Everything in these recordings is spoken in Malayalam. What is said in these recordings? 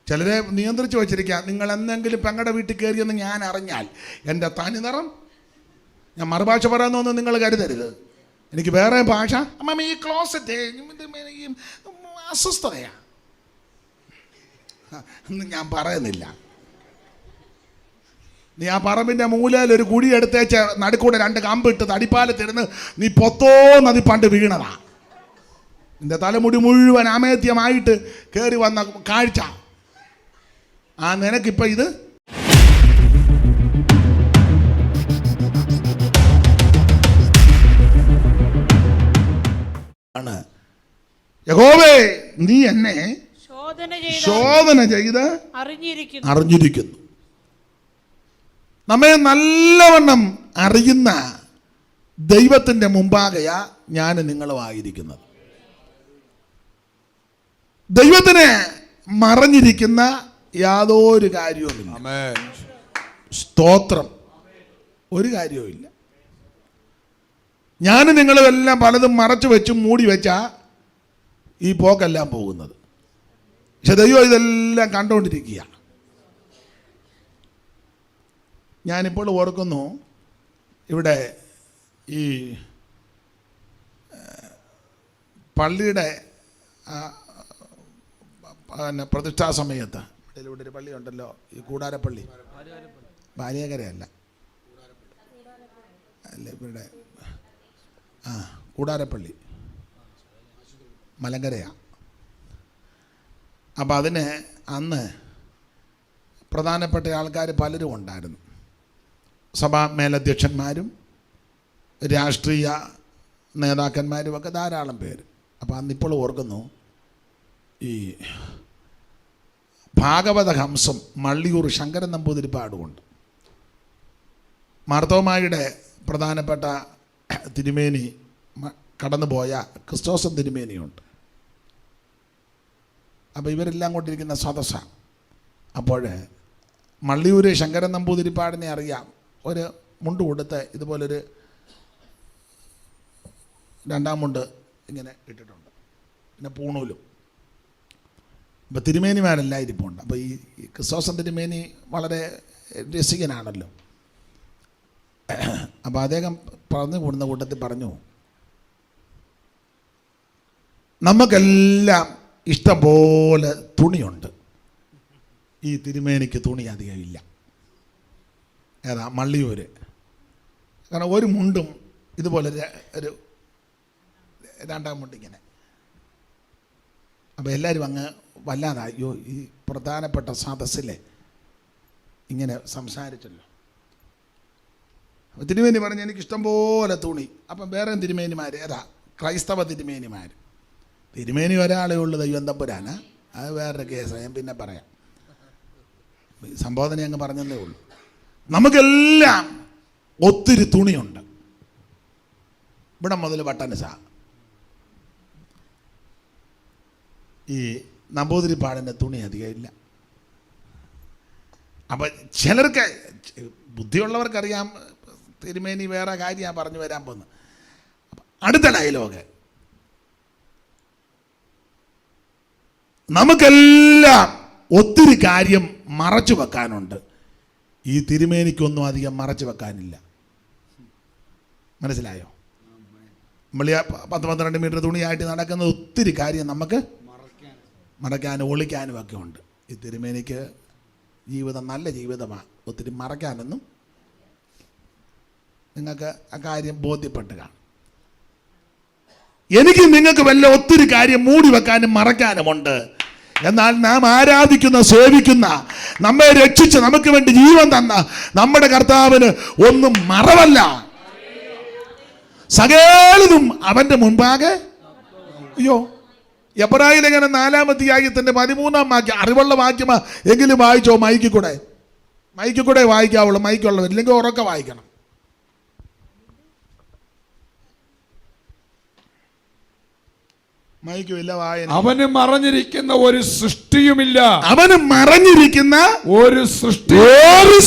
ചിലരെ നിയന്ത്രിച്ച് വെച്ചിരിക്കുക. നിങ്ങൾ എന്തെങ്കിലും പെങ്ങളുടെ വീട്ടിൽ കയറിയെന്ന് ഞാൻ അറിഞ്ഞാൽ എൻ്റെ തനി നിറം, ഞാൻ മറുഭാഷ പറയാമെന്നൊന്നും നിങ്ങൾ കരുതരുത്. എനിക്ക് വേറെ ഭാഷ, അമ്മ ഈ ക്ലോസറ്റ് അസ്വസ്ഥതയാണ് ഒന്നും ഞാൻ പറയുന്നില്ല. നീ ആ പറമ്പിൻ്റെ മൂലയിൽ ഒരു കുഴി എടുത്തേച്ച് നടുക്കൂടെ 2 കമ്പിട്ട് തടിപ്പാലത്തിരുന്ന് നീ പൊത്തോന്നതി പണ്ട് വീണതാ. നിന്റെ തലമുടി മുഴുവൻ അമേദ്യമായിട്ട് കയറി വന്ന കാഴ്ച. ആ നിനക്കിപ്പോൾ ഇത് ആണ്. യഹോവേ, നീ എന്നെ ശോധന ചെയ്ത് അറിഞ്ഞിരിക്കുന്നു. നമ്മെ നല്ലവണ്ണം അറിയുന്ന ദൈവത്തിൻ്റെ മുമ്പാകെയാ ഞാൻ നിങ്ങളുമായിരിക്കുന്നത്. ദൈവത്തിന് മറഞ്ഞിരിക്കുന്ന യാതൊരു കാര്യവുമില്ല. സ്തോത്രം. ഒരു കാര്യവുമില്ല. ഞാൻ നിങ്ങളുമെല്ലാം പലതും മറച്ചു വെച്ചും മൂടി വെച്ചാ ഈ പോക്കെല്ലാം പോകുന്നത്. പക്ഷെ ദൈവം ഇതെല്ലാം കണ്ടുകൊണ്ടിരിക്കുക. ഞാനിപ്പോൾ ഓർക്കുന്നു, ഇവിടെ ഈ പള്ളിയുടെ പിന്നെ പ്രതിഷ്ഠാ സമയത്ത് ഇവിടെ ഒരു പള്ളിയുണ്ടല്ലോ, ഈ കൂടാരപ്പള്ളി, ബാലിയകരയല്ല അല്ല, ഇവിടെ കൂടാരപ്പള്ളി മലങ്കരയാണ്. അപ്പം അതിന് അന്ന് പ്രധാനപ്പെട്ട ആൾക്കാർ പലരും ഉണ്ടായിരുന്നു. സഭാ മേലധ്യക്ഷന്മാരും രാഷ്ട്രീയ നേതാക്കന്മാരും ഒക്കെ ധാരാളം പേര്. അപ്പോൾ അന്നിപ്പോൾ ഓർക്കുന്നു, ഈ ഭാഗവത ഹംസം മള്ളിയൂർ ശങ്കരൻ നമ്പൂതിരിപ്പാടുകൊണ്ട് മാർത്തോമായുടെ പ്രധാനപ്പെട്ട തിരുമേനി കടന്നുപോയ ക്രിസ്തോസൻ തിരുമേനിയുണ്ട്. അപ്പോൾ ഇവരെല്ലാം കൊണ്ടിരിക്കുന്ന സദസ്സാണ്. അപ്പോൾ മള്ളിയൂർ ശങ്കരൻ നമ്പൂതിരിപ്പാടിനെ അറിയാം. ഒരു മുണ്ട് കൊടുത്ത് ഇതുപോലൊരു 2ാം മുണ്ട് ഇങ്ങനെ ഇട്ടിട്ടുണ്ട്, പിന്നെ പൂണൂലും. അപ്പോൾ തിരുമേനിമാരെല്ലാം ഇരിപ്പുണ്ട്. അപ്പോൾ ഈ ക്രിസ്തോസൻ തിരുമേനി വളരെ രസികനാണല്ലോ. അപ്പോൾ അദ്ദേഹം പറഞ്ഞു കൂടുന്ന കൂട്ടത്തിൽ പറഞ്ഞു, നമുക്കെല്ലാം ഇഷ്ടം പോലെ തുണിയുണ്ട്, ഈ തിരുമേനിക്ക് തുണി അധികം ഇല്ല. ഏതാ മള്ളിയൂര്. കാരണം ഒരു മുണ്ടും ഇതുപോലെ ഒരു 2ാം മുണ്ട് ഇങ്ങനെ. അപ്പോൾ എല്ലാവരും അങ്ങ് വല്ലാതായി, അയ്യോ ഈ പ്രധാനപ്പെട്ട സദസ്സിലെ ഇങ്ങനെ സംസാരിച്ചല്ലോ. അപ്പോൾ തിരുമേനി പറഞ്ഞു, എനിക്കിഷ്ടം പോലെ തുണി. അപ്പം വേറെ തിരുമേനിമാർ, ഏതാ ക്രൈസ്തവ തിരുമേനിമാർ. തിരുമേനി ഒരാളേ ഉള്ളൂ, ദൈവം തമ്പുരാനാ. അത് വേറൊരു കേസ്, ഞാൻ പിന്നെ പറയാം. സംബോധന അങ്ങ് പറഞ്ഞതേ ഉള്ളൂ. നമുക്കെല്ലാം ഒത്തിരി തുണിയുണ്ട്. ഇവിടെ മുതൽ ബട്ടൻസാ. ഈ നമ്പൂതിരിപ്പാടിൻ്റെ തുണി അധികം ഇല്ല. അപ്പം ചിലർക്ക്, ബുദ്ധിയുള്ളവർക്കറിയാം തിരുമേനി വേറെ കാര്യമാണ് പറഞ്ഞു വരാൻ പോകുന്നത്. അടുത്ത ഡയലോഗ്, നമുക്കെല്ലാം ഒത്തിരി കാര്യം മറച്ചു വെക്കാനുണ്ട്, ഈ തിരുമേനിക്കൊന്നും അധികം മറച്ചു വെക്കാനില്ല. മനസ്സിലായോ? നമ്മൾ 10-12 മീറ്റർ തുണിയായിട്ട് നടക്കുന്ന ഒത്തിരി കാര്യം നമുക്ക് മറയ്ക്കാനും ഒളിക്കാനും ഒക്കെ ഉണ്ട്. ഈ തിരുമേനിക്ക് ജീവിതം നല്ല ജീവിതമാണ്, ഒത്തിരി മറയ്ക്കാനൊന്നും. നിങ്ങൾക്ക് ആ കാര്യം ബോധ്യപ്പെട്ട് കാണും. എനിക്ക് നിങ്ങൾക്ക് വല്ല ഒത്തിരി കാര്യം മൂടി വെക്കാനും മറയ്ക്കാനുമുണ്ട്. എന്നാൽ നാം ആരാധിക്കുന്ന, സേവിക്കുന്ന, നമ്മെ രക്ഷിച്ച് നമുക്ക് വേണ്ടി ജീവൻ തന്ന നമ്മുടെ കർത്താവിന് ഒന്നും മറവല്ല. സകലതും അവൻ്റെ മുൻപാകെ. അയ്യോ, എബ്രായ ലേഖനം 4-ാം അധ്യായത്തിന്റെ 13-ാം വാക്യം, അറിവുള്ള വാക്യമാ എങ്കിലും വായിച്ചോ. മൈക്കിൽ കൂടെ വായിക്കാവുള്ളൂ, മൈക്കുള്ളവർ, ഇല്ലെങ്കിൽ ഉറക്കെ വായിക്കണം. മൈക്കുമില്ല, വായന. അവന് മറഞ്ഞിരിക്കുന്ന ഒരു സൃഷ്ടിയുമില്ല, അവന് മറഞ്ഞിരിക്കുന്ന ഒരു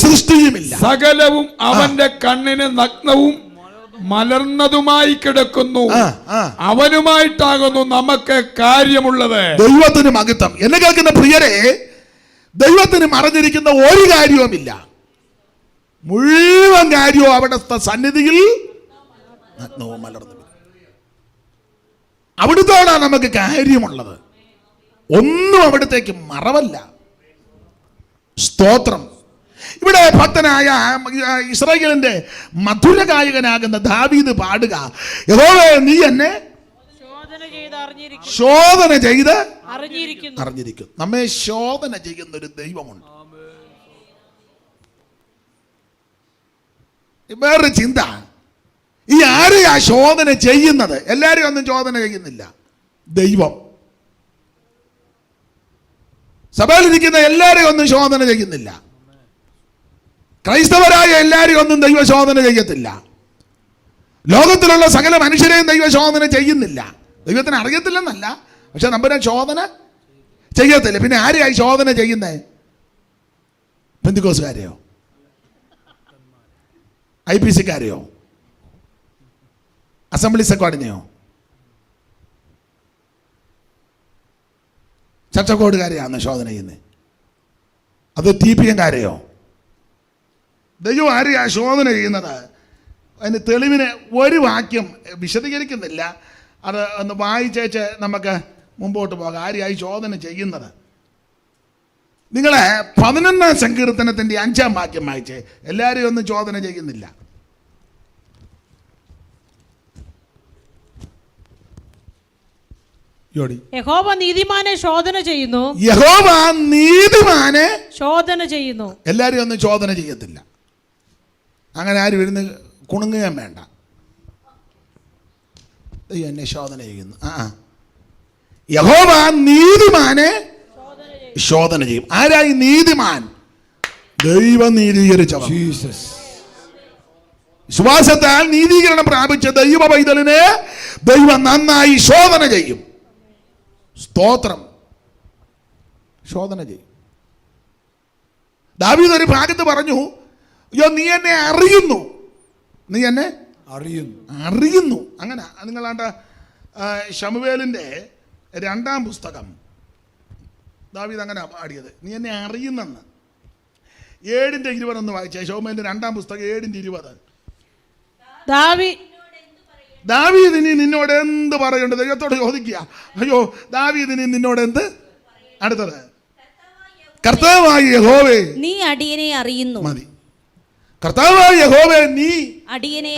സൃഷ്ടിയുമില്ല. സകലവും അവന്റെ കണ്ണിന് നഗ്നവും മലർന്നതുമായി കിടക്കുന്നു. അവനുമായിട്ടാകുന്നു നമുക്ക് കാര്യമുള്ളത്. ദൈവത്തിന് മഹത്വം. എന്നെ കേൾക്കുന്ന പ്രിയരെ, ദൈവത്തിന് മറഞ്ഞിരിക്കുന്ന ഒരു കാര്യവുമില്ല. മുഴുവൻ കാര്യവും അവിടുത്തെ സന്നിധിയിൽ നഗ്നവും മലർന്നു. അവിടുത്തോടാണ് നമുക്ക് കാര്യമുള്ളത്. ഒന്നും അവിടത്തേക്ക് മറവല്ല. സ്തോത്രം. ഇവിടെ ഭക്തനായ ഇസ്രായേലിന്റെ മധുര ഗായകനാകുന്ന ദാവീദ് പാടുക, യഹോവേ നീ എന്നെ ശോധന ചെയ്ത് അറിഞ്ഞിരിക്കുന്നു. നമ്മെ ശോധന ചെയ്യുന്ന ഒരു ദൈവമുണ്ട്. വേറൊരു ചിന്ത, ഈ ആരെയാ ശോധന ചെയ്യുന്നത്? എല്ലാവരും ഒന്നും ശോധന ചെയ്യുന്നില്ല. ദൈവം സഭയിലിരിക്കുന്ന എല്ലാവരെയും ഒന്നും ശോധന ചെയ്യുന്നില്ല. ക്രൈസ്തവരായ എല്ലാവരെയും ഒന്നും ദൈവ ശോധന ചെയ്യത്തില്ല. ലോകത്തിലുള്ള സകല മനുഷ്യരെയും ദൈവ ശോധന ചെയ്യുന്നില്ല. ദൈവത്തിന് അറിയത്തില്ലെന്നല്ല, പക്ഷെ നമ്പുരാൻ ശോധന ചെയ്യത്തില്ല. പിന്നെ ആരെയായി ശോധന ചെയ്യുന്നേ? പെന്തിക്കോസുകാരെയോ IPC-കാരെയോ അസംബ്ലി സെക്വാർഡിനെയോ ചർച്ചക്കോടുകാരെയാണോ ശോധന ചെയ്യുന്നത്? അത് TPM-കാരെയോ? ദൈവം ആരെയാ ശോധന ചെയ്യുന്നത്? അതിന് തെളിവിന് ഒരു വാക്യം വിശദീകരിക്കുന്നില്ല. അത് ഒന്ന് വായിച്ചേച്ച് നമുക്ക് മുമ്പോട്ട് പോകാം. ആരെയായി ശോധന ചെയ്യുന്നത്? നിങ്ങളെ 11-ാം സങ്കീർത്തനത്തിൻ്റെ 5-ാം വാക്യം വായിച്ചേ. എല്ലാവരെയും ഒന്നും ശോധന ചെയ്യുന്നില്ല. യഹോവ നീതിമാനെ ശോധന ചെയ്യുന്നു. യഹോവ നീതിമാനെ ശോധന ചെയ്യുന്നു. എല്ലാവരെയും ഒന്നും ശോധന ചെയ്യത്തില്ല. അങ്ങനെ ആരും ഇരുന്ന് കുണുങ്ങുകയും വേണ്ട. ദൈവം എന്നെ ശോധന ചെയ്യുന്നു. യഹോവ നീതിമാനെ ശോധന ചെയ്യും. ആരായി നീതിമാൻ? ദൈവം നീതീകരിച്ചവൻ. വിശ്വാസത്താൽ നീതീകരണം പ്രാപിച്ച ദൈവ പൈതലിനെ ദൈവം നന്നായി ശോധന ചെയ്യും. സ്തോത്രം. ശോധന ചെയ്യും. ദാവീദ് ഒരു ഭാഗത്ത് പറഞ്ഞു, അയ്യോ നീ എന്നെ അറിയുന്നു, നീ എന്നെ അറിയുന്നു. അങ്ങനെ നിങ്ങളാണ്ട ശമൂവേലിൻ്റെ 2-ാം പുസ്തകം ദാവീദ് അങ്ങനെ പാടിയത്, നീ എന്നെ അറിയുന്നെന്ന്. 7:20 വായിച്ചേ. ശമൂവേലിന്റെ 2-ാം പുസ്തകം 7:20. ദാവീദിനി നിന്നോട് എന്ത് പറയുണ്ട്? ദൈവത്തോട് ചോദിക്കുക, അയ്യോ ദാവീദിനി നിന്നോട് എന്ത്? അടുത്തത്, കർത്താവായ യഹോവേ നീ അടിയനെ അറിയുന്നു. മതി. കർത്താവായ യഹോവേ നീ അടിയനെ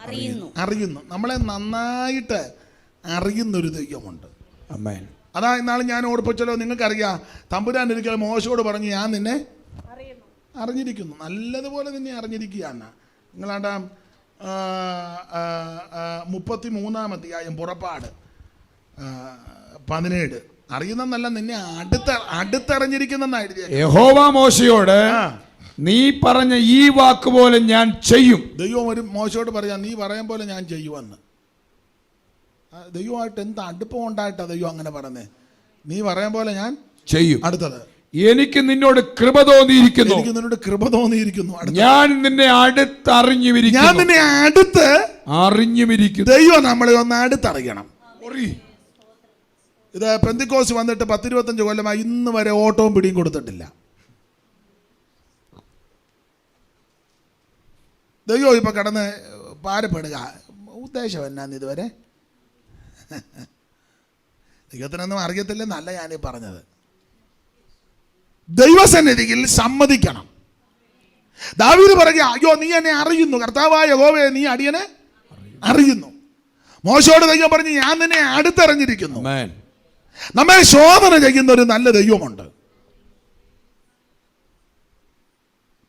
അറിയുന്നു. നമ്മളെ നന്നായിട്ട് അറിയുന്നൊരു ദൈവമുണ്ട്. അതാ ഇന്നാൾ ഞാൻ ഓർപ്പിച്ചല്ലോ, നിങ്ങൾക്കറിയാം, തമ്പുരാൻ ഒരിക്കൽ മോശയോട് പറഞ്ഞു, ഞാൻ നിന്നെ അറിഞ്ഞിരിക്കുന്നു, നല്ലതുപോലെ നിന്നെ അറിഞ്ഞിരിക്കുകയാണ്. നിങ്ങളാണ്ട 33-ാം അധ്യായം പുറപ്പാട് 17 അറിയുന്നല്ല, നിന്നെ അടുത്തറിഞ്ഞിരിക്കുന്നെന്നായിരുന്നു. യഹോവ മോശയോട് നീ പറഞ്ഞ ഈ വാക്ക് പോലെ ഞാൻ ചെയ്യും. ദൈവം ഒരു മോശയോട് പറയാം, നീ പറയാൻ പോലെ ഞാൻ ചെയ്യുമെന്ന്. ദൈവമായിട്ട് എന്ത് അടുപ്പം ഉണ്ടായിട്ടാ ദൈവം അങ്ങനെ പറഞ്ഞേ? നീ പറയാൻ പോലെ ഞാൻ ചെയ്യും. അടുത്തത്, എനിക്ക് നിന്നോട് കൃപ തോന്നിയിരിക്കുന്നു. എനിക്ക് നിന്നോട് കൃപ തോന്നിയിരിക്കുന്നു. ഞാൻ നിന്നെ അടുത്തറിഞ്ഞുമിരിക്കുന്നു. ദൈവം നമ്മളെ ഒന്ന് അടുത്തറിയണം. ഇത് പെന്തിക്കോസ് വന്നിട്ട് 10-25 കൊല്ലമായി ഇന്ന് വരെ ഓട്ടവും പിടിയും കൊടുത്തിട്ടില്ല. ദൈവം ഇപ്പൊ കടന്ന് പാരപ്പെടുക. ഉദ്ദേശം എന്നാന്ന് ഇതുവരെ ദൈവത്തിനൊന്നും അറിയത്തില്ലെന്നല്ല ഞാനീ പറഞ്ഞത്. ദൈവസന്നിധിയിൽ സമ്മതിക്കണം. ദാവീദ് പറയുക, അയ്യോ നീ എന്നെ അറിയുന്നു, കർത്താവായ യഹോവേ നീ അടിയനെ അറിയുന്നു. മോശയോട് ദൈവം പറഞ്ഞു, ഞാൻ നിന്നെ അടുത്തറിഞ്ഞിരിക്കുന്നു. നമ്മെ ശോധന ചെയ്യുന്ന ഒരു നല്ല ദൈവമുണ്ട്.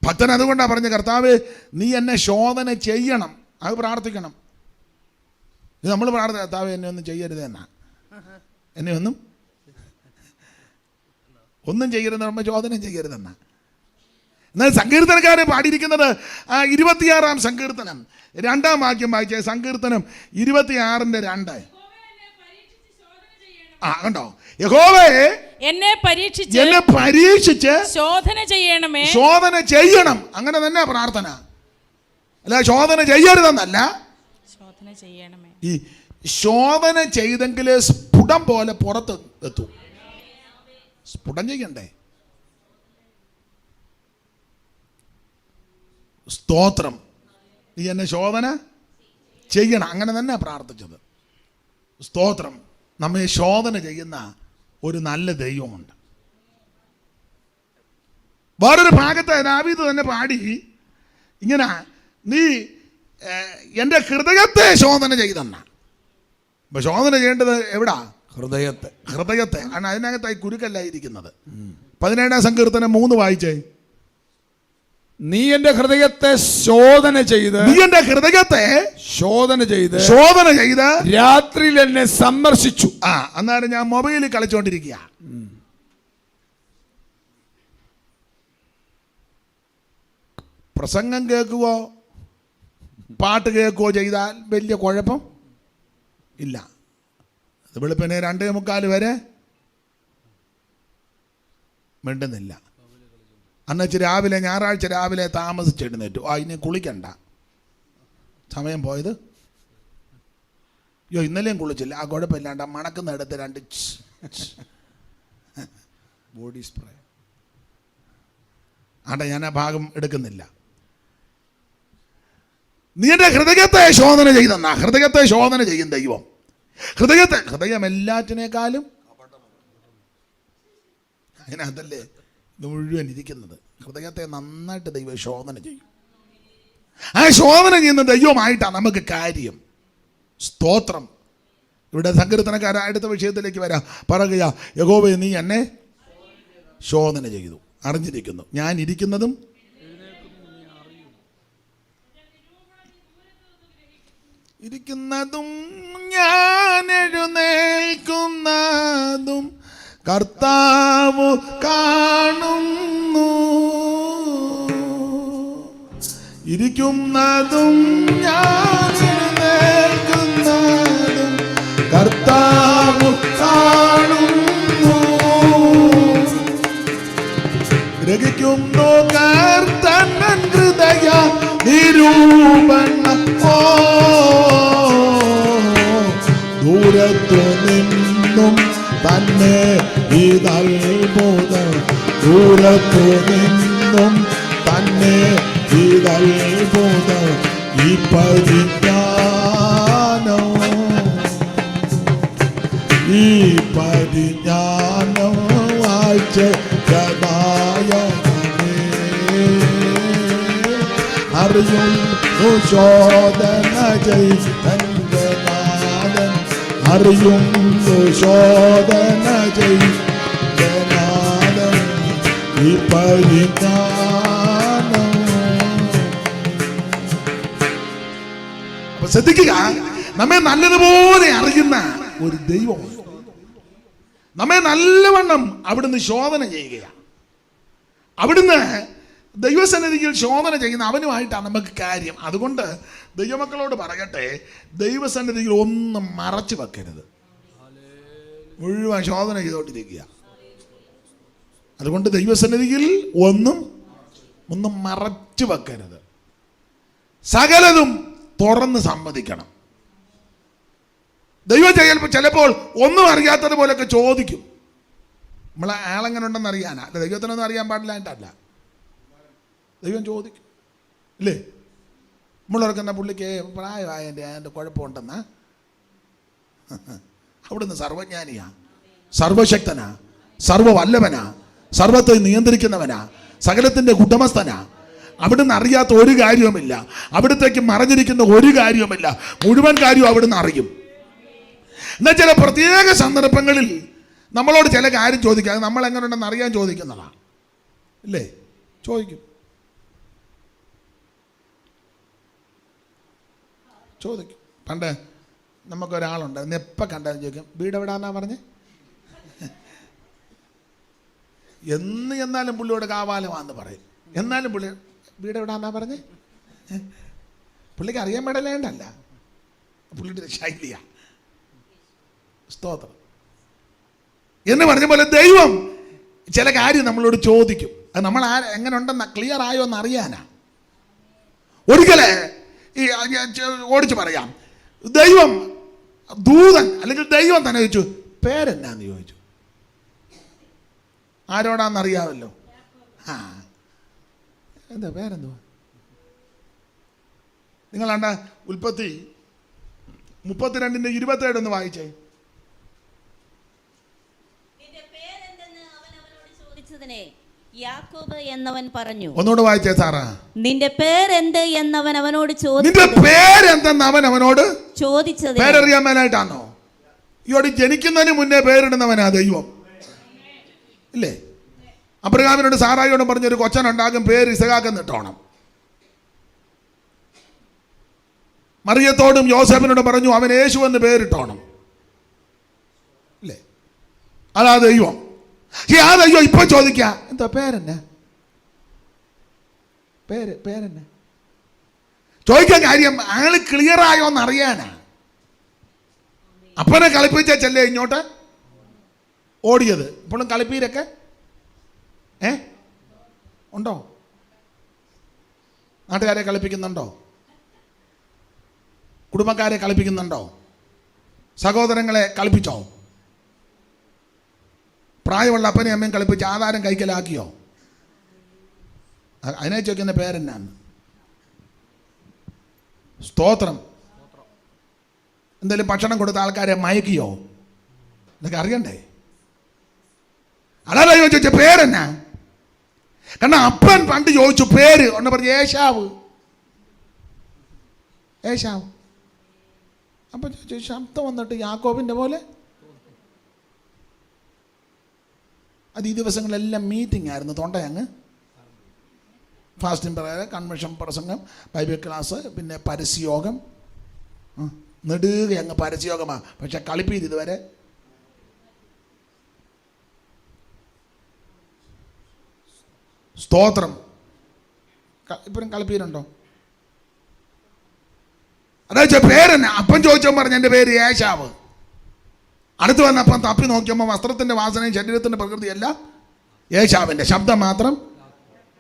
ഭക്തൻ അതുകൊണ്ടാണ് പറഞ്ഞ, കർത്താവേ നീ എന്നെ ശോധന ചെയ്യണം. അത് പ്രാർത്ഥിക്കണം. ഇത് നമ്മൾ പ്രാർത്ഥന, കർത്താവേ എന്നെ ഒന്നും ചെയ്യരുത് എന്നാ, എന്നെ ഒന്നും ചെയ്യരുത്, നമ്മൾ ശോധന ചെയ്യരുതെന്നാ. എന്നാൽ സങ്കീർത്തനക്കാരെ പാടിയിരിക്കുന്നത് 26-ാം സങ്കീർത്തനം 2-ാം വാക്യം വായിച്ച സങ്കീർത്തനം 26:2. കണ്ടോ, യഹോവേ എന്നെ പരീക്ഷിച്ച് ശോധന ചെയ്യണം. അങ്ങനെ തന്നെ പ്രാർത്ഥന. അല്ല ശോധന ചെയ്യരുതെന്നല്ല, ഈ ശോധന ചെയ്തെങ്കിലേ സ്ഫുടം പോലെ പുറത്ത് എത്തൂ. സ്ഫുടം ചെയ്യണ്ടേ? സ്തോത്രം, നീ എന്നെ ശോധന ചെയ്യണം. അങ്ങനെ തന്നെ പ്രാർത്ഥിച്ചത്. സ്തോത്രം. നമ്മെ ശോധന ചെയ്യുന്ന ഒരു നല്ല ദൈവമുണ്ട്. വേറൊരു ഭാഗത്ത് ദാവീദ് തന്നെ പാടി ഇങ്ങനെ, നീ എൻ്റെ ഹൃദയത്തെ ശോധന ചെയ്തെന്ന. അപ്പൊ ശോധന ചെയ്യേണ്ടത് എവിടാ? ഹൃദയത്തെ ആണ്. അതിനകത്തായി കുരുക്കല്ല ഇരിക്കുന്നത്. 17-ാം സങ്കീർത്തനം 3 വായിച്ചേ. നീ എന്റെ ഹൃദയത്തെ ശോധന ചെയ്ത്, നീ എന്റെ ഹൃദയത്തെ ശോധന ചെയ്ത് രാത്രിയിൽ എന്നെ സന്ദർശിച്ചു. അന്നേരം ഞാൻ മൊബൈലിൽ കളിച്ചോണ്ടിരിക്കുക. പ്രസംഗം കേൾക്കുകയോ പാട്ട് കേൾക്കുകയോ ചെയ്താൽ വലിയ കുഴപ്പം ഇല്ല. വെളുപ്പിനെ 2:45 വരെ മിണ്ടുന്നില്ല. അന്നുവെച്ച് രാവിലെ, ഞായറാഴ്ച രാവിലെ താമസിച്ചെഴുന്നേറ്റു. ഇനി കുളിക്കണ്ട, സമയം പോയത്. അയ്യോ ഇന്നലെയും കുളിച്ചില്ല, കുഴപ്പമില്ലാണ്ട് മണക്കുന്ന എടുത്ത് 2 ബോഡി സ്പ്രേ. ഞാൻ ആ ഭാഗം എടുക്കുന്നില്ല. നീ എൻ്റെ ഹൃദയത്തെ ശോധന ചെയ്തെന്നാ. ഹൃദയത്തെ ശോധന ചെയ്യും ദൈവം. ഹൃദയം എല്ലാറ്റിനേക്കാളും അതിനകത്തല്ലേ ഇത് മുഴുവൻ ഇരിക്കുന്നത്. ഹൃദയത്തെ നന്നായിട്ട് ദൈവം ശോധന ചെയ്യും. ആ ശോധന ചെയ്യുന്ന ദൈവമായിട്ടാണ് നമുക്ക് കാര്യം. സ്തോത്രം. ഇവിടെ സങ്കീർത്തനക്കാരൻ അടുത്ത വിഷയത്തിലേക്ക് വരാം. പറയുക, യഹോവേ നീ എന്നെ ശോധന ചെയ്തു, അറിഞ്ഞിരിക്കുന്നു, ഞാൻ ഇരിക്കുന്നതും ഞാൻ എഴുന്നേൽക്കുന്നതും കർത്താവ് കാണുന്നു, ഇരിക്കുന്നതും ഞാൻ എഴുന്നേൽക്കുന്നതും കർത്താവ് കാണുന്നു, ഗ്രഹിക്കുന്നു കർത്തൻ ഹൃദയ നിരൂപണം. ദൂരത്തു നിന്നും തന്നെ ഇതൽബോധം, ദൂരത്തു നിന്നും തന്നെ ഇതൽബോധം, ഈ പരിജ്ഞാനം, ഈ പരിജ്ഞാനം വാഴ്ചയതായവനേ. അറിയുന്നു ശോധന ചെയ്തനാഥൻ, അറിയുന്നു ശോധന ചെയ്തനാഥൻ, ഈ പരിജ്ഞാനം. അപ്പൊ ശ്രദ്ധിക്കുക, നമ്മെ നല്ലതുപോലെ അറിയുന്ന ഒരു ദൈവമുണ്ട്. നമ്മെ നല്ലവണ്ണം അവിടുന്ന് ശോധന ചെയ്യുകയാണ്. അവിടുന്ന് ദൈവസന്നിധിയിൽ ശോധന ചെയ്യുന്ന അവനുമായിട്ടാണ് നമുക്ക് കാര്യം. അതുകൊണ്ട് ദൈവമക്കളോട് പറയട്ടെ, ദൈവസന്നിധിയിൽ ഒന്നും മറച്ചു വെക്കരുത്. മുഴുവൻ ശോധന ചെയ്തുകൊണ്ടിരിക്കുക. അതുകൊണ്ട് ദൈവസന്നിധിയിൽ ഒന്നും മറച്ചു വെക്കരുത്. സകലതും തുറന്ന് സമ്മതിക്കണം. ദൈവം ചിലപ്പോൾ ഒന്നും അറിയാത്തതുപോലൊക്കെ ചോദിക്കും. നമ്മളെ ആളെങ്ങനെ ഉണ്ടെന്ന് അറിയാനാ, അല്ല ദൈവത്തിനൊന്നും അറിയാൻ പാടില്ലായിട്ടല്ല. ദൈവം ചോദിക്കും, ഇല്ലേ? നമ്മളോർക്കുന്ന പുള്ളിക്ക് പ്രായമായ എൻ്റെ കുഴപ്പമുണ്ടെന്നാ? അവിടുന്ന് സർവജ്ഞാനിയാ, സർവശക്തനാ, സർവവല്ലഭനാ, സർവത്തെ നിയന്ത്രിക്കുന്നവനാ, സകലത്തിൻ്റെ ഉടമസ്ഥനാ. അവിടുന്ന് അറിയാത്ത ഒരു കാര്യവുമില്ല. അവിടുത്തേക്ക് മറഞ്ഞിരിക്കുന്ന ഒരു കാര്യവുമില്ല. മുഴുവൻ കാര്യവും അവിടുന്ന് അറിയും. എന്നാൽ ചില പ്രത്യേക സന്ദർഭങ്ങളിൽ നമ്മളോട് ചില കാര്യം ചോദിക്കാതെ നമ്മൾ എങ്ങനെയുണ്ടെന്ന് അറിയാൻ ചോദിക്കുന്നതാണ്, ഇല്ലേ? ചോദിക്കും. പണ്ട് നമുക്കൊരാളുണ്ട്, എപ്പോൾ കണ്ടാലും ചോദിക്കും, വീട് എവിടാന്നാ പറഞ്ഞേ? എന്നാലും പുള്ളിയോട് കാവാലമാന്ന് പറയും. എന്നാലും പുള്ളി വീട് എവിടാന്നാ പറഞ്ഞേ? പുള്ളിക്ക് അറിയാൻ പാടില്ലേണ്ടല്ല, പുള്ളിയുടെ ശൈലിയാ. സ്തോത്രം. എന്ന് പറഞ്ഞ പോലെ ദൈവം ചില കാര്യം നമ്മളോട് ചോദിക്കും. അത് നമ്മൾ എങ്ങനെ ഉണ്ടെന്ന് ക്ലിയർ ആയോ എന്ന് അറിയാനാ. ഒരിക്കലേ ഓടിച്ചു പറയാം, ദൈവം ദൂതൻ അല്ലെങ്കിൽ ദൈവം തന്നെ ചോദിച്ചു, പേരെന്നാന്ന് ചോദിച്ചു. ആരോടാന്നറിയാമല്ലോ. എന്താ പേരെന്തുവാ? നിങ്ങളാണ്ട ഉൽപ്പത്തി 32:27 ഒന്ന് വായിച്ചേ. നിന്റെ പേരെന്തെന്ന് അവൻ അവനോട് ചോദിച്ചതിന് യാക്കോബ് എന്നവൻ പറഞ്ഞു. ഒന്നുകൂടെ വായിച്ചേ സാറാ. നിന്റെ പേരെന്ത് എന്നവൻ അവനോട് നിന്റെ പേരെന്തെന്ന് അവൻ അവനോട് ചോദിച്ചത്. പേരറിയാൻ മേലായിട്ടാണോ? ഇയോട് ജനിക്കുന്നതിന് മുന്നേ പേരിടുന്നവനാ ദൈവം, ഇല്ലേ? അബ്രഹാമിനോട് സാറായിയോടും പറഞ്ഞൊരു കൊച്ചനുണ്ടാകും, പേര് ഇസഹാക്ക് ഇട്ടോണം. മറിയത്തോടും യോസേഫിനോടും പറഞ്ഞു അവൻ യേശു എന്ന് പേരിട്ടോണം, ഇല്ലേ? അതാ ദൈവം. ആ ദൈവം ഇപ്പൊ ചോദിക്കാ എന്താ പേരെന്നെ, പേരെന്നെ ചോദിക്കാൻ കാര്യം ആള് ക്ലിയർ ആയോന്ന് അറിയാനാ. അപ്പനെ കളിപ്പിച്ച ചെല്ലേ ഇങ്ങോട്ട് ഓടിയത്. ഇപ്പോഴും കളിപ്പീരൊക്കെ ഉണ്ടോ? നാട്ടുകാരെ കളിപ്പിക്കുന്നുണ്ടോ? കുടുംബക്കാരെ കളിപ്പിക്കുന്നുണ്ടോ? സഹോദരങ്ങളെ കളിപ്പിച്ചോ? പ്രായമുള്ള അപ്പനെയും അമ്മയും കളിപ്പിച്ച് ആധാരം കൈക്കലാക്കിയോ? അതിനെ ചോദിക്കുന്ന പേരെന്നാണ്? സ്തോത്രം. എന്തെങ്കിലും ഭക്ഷണം കൊടുത്ത ആൾക്കാരെ മയക്കിയോ? ഇതൊക്കെ അറിയണ്ടേ? അതാ ചോദിച്ച പേരെന്നാ? കാരണം അപ്പൻ പണ്ട് ചോദിച്ചു പേര് ഒന്ന് പറഞ്ഞു ഏശാവ്. അപ്പൊ ചോദിച്ചു ശബ്ദം വന്നിട്ട് യാക്കോബിന്റെ പോലെ. അത് ഈ ദിവസങ്ങളെല്ലാം മീറ്റിംഗ് ആയിരുന്നു. തൊണ്ടയങ്ങ് ഫാസ്റ്റിംഗ് പ്രകാരം കൺവെൻഷൻ പ്രസംഗം, ബൈബിൾ ക്ലാസ്, പിന്നെ പരസ്യയോഗം. നെടുക അങ്ങ് പരസ്യയോഗമാണ്. പക്ഷെ കളിപ്പീര് ഇതുവരെ. സ്തോത്രം. ഇപ്പോഴും കളിപ്പീരുണ്ടോ? അതായത് പേരെന്നെ അപ്പൻ ചോദിച്ചോ പറഞ്ഞു എൻ്റെ പേര് ഏശാവ്. അടുത്ത് വന്നപ്പം തപ്പി നോക്കിയപ്പോൾ വസ്ത്രത്തിൻ്റെ വാസനയും ശരീരത്തിൻ്റെ പ്രകൃതിയല്ല ഏശാവിൻ്റെ, ശബ്ദം മാത്രം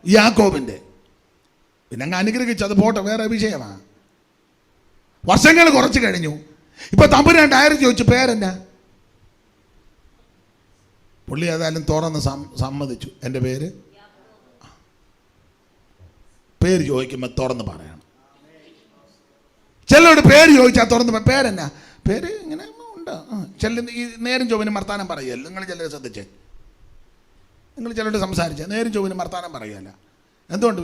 യാക്കോബിൻ്റെ. പിന്നെ അങ്ങ് അനുഗ്രഹിച്ചത് പോട്ടെ, വേറെ വിഷയമാണ്. വർഷങ്ങൾ കുറച്ച് കഴിഞ്ഞു. ഇപ്പൊ തമ്പുരാൻ ഡയറി ചോദിച്ചു പേരെന്നാ? പുള്ളി ഏതായാലും തുറന്ന് സമ്മതിച്ചു എൻ്റെ പേര്. പേര് ചോദിക്കുമ്പോൾ തുറന്ന് പറയണം. ചിലരോട് പേര് ചോദിച്ചാൽ തുറന്ന് പേരെന്നാ? പേര് ഇങ്ങനെ ഉണ്ട്. ചില ഈ നേരും ചൊവ്വനും വർത്താനം പറയുമല്ലോ. നിങ്ങൾ ചിലർ ശ്രദ്ധിച്ചേ, നിങ്ങൾ ചിലരോട് സംസാരിച്ചേ നേരും ചൊവ്വനും വർത്താനം പറയുമല്ല. എന്തുകൊണ്ട്?